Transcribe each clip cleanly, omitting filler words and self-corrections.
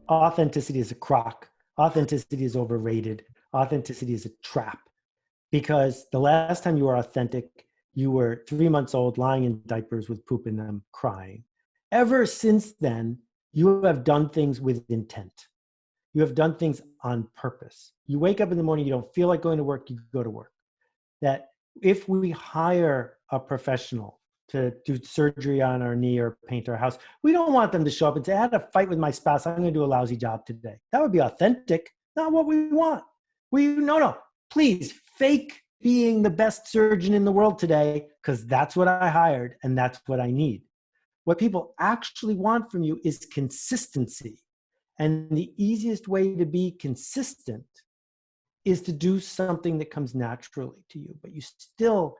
authenticity is a crock. Authenticity is overrated. Authenticity is a trap. Because the last time you were authentic, you were 3 months old, lying in diapers with poop in them, crying. Ever since then, you have done things with intent. You have done things on purpose. You wake up in the morning, you don't feel like going to work, you go to work. That if we hire a professional to do surgery on our knee or paint our house, we don't want them to show up and say, I had a fight with my spouse, I'm going to do a lousy job today. That would be authentic, not what we want. No, please fake being the best surgeon in the world today, because that's what I hired and that's what I need. What people actually want from you is consistency. And the easiest way to be consistent is to do something that comes naturally to you, but you still,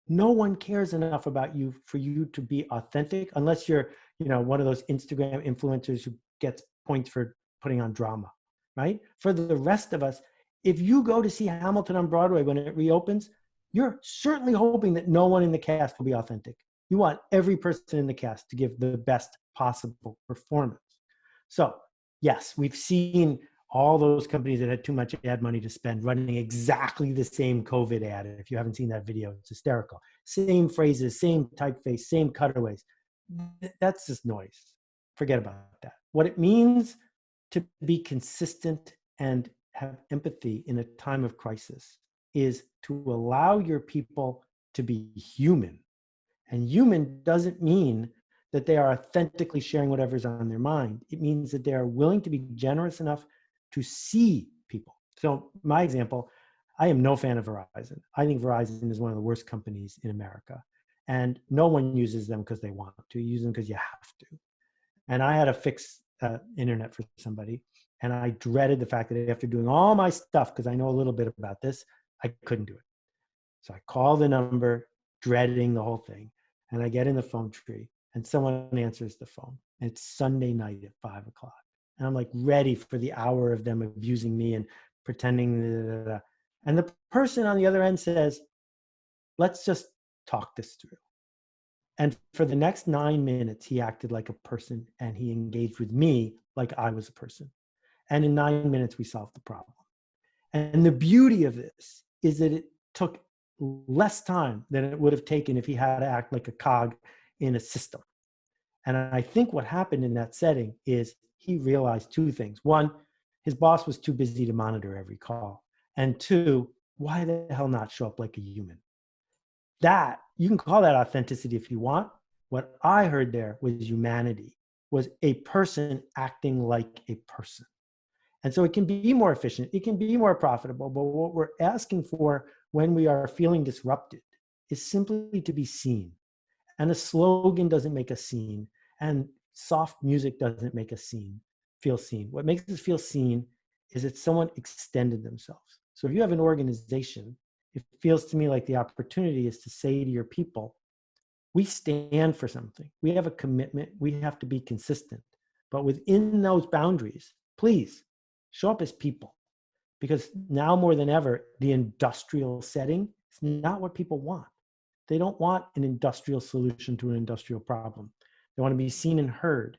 no one cares enough about you for you to be authentic, unless you're, one of those Instagram influencers who gets points for putting on drama, right? For the rest of us, if you go to see Hamilton on Broadway when it reopens, you're certainly hoping that no one in the cast will be authentic. You want every person in the cast to give the best possible performance. So yes, we've seen all those companies that had too much ad money to spend running exactly the same COVID ad. If you haven't seen that video, it's hysterical. Same phrases, same typeface, same cutaways. That's just noise. Forget about that. What it means to be consistent and have empathy in a time of crisis is to allow your people to be human. And human doesn't mean that they are authentically sharing whatever's on their mind. It means that they are willing to be generous enough to see people. So my example, I am no fan of Verizon. I think Verizon is one of the worst companies in America. And no one uses them because they want to. You use them because you have to. And I had to fix internet for somebody. And I dreaded the fact that after doing all my stuff, because I know a little bit about this, I couldn't do it. So I call the number, dreading the whole thing. And I get in the phone tree and someone answers the phone. And it's Sunday night at 5 o'clock. And I'm like ready for the hour of them abusing me and pretending. And the person on the other end says, let's just talk this through. And for the next 9 minutes, he acted like a person and he engaged with me like I was a person. And in 9 minutes, we solved the problem. And the beauty of this is that it took less time than it would have taken if he had to act like a cog in a system. And I think what happened in that setting is he realized two things. One, his boss was too busy to monitor every call. And two, why the hell not show up like a human? That, you can call that authenticity if you want. What I heard there was humanity, was a person acting like a person. And so it can be more efficient, it can be more profitable, but what we're asking for when we are feeling disrupted is simply to be seen. And a slogan doesn't make a scene, and soft music doesn't make a scene feel seen. What makes us feel seen is that someone extended themselves. So if you have an organization, it feels to me like the opportunity is to say to your people, we stand for something. We have a commitment. We have to be consistent. But within those boundaries, please show up as people. Because now more than ever, the industrial setting is not what people want. They don't want an industrial solution to an industrial problem. They want to be seen and heard.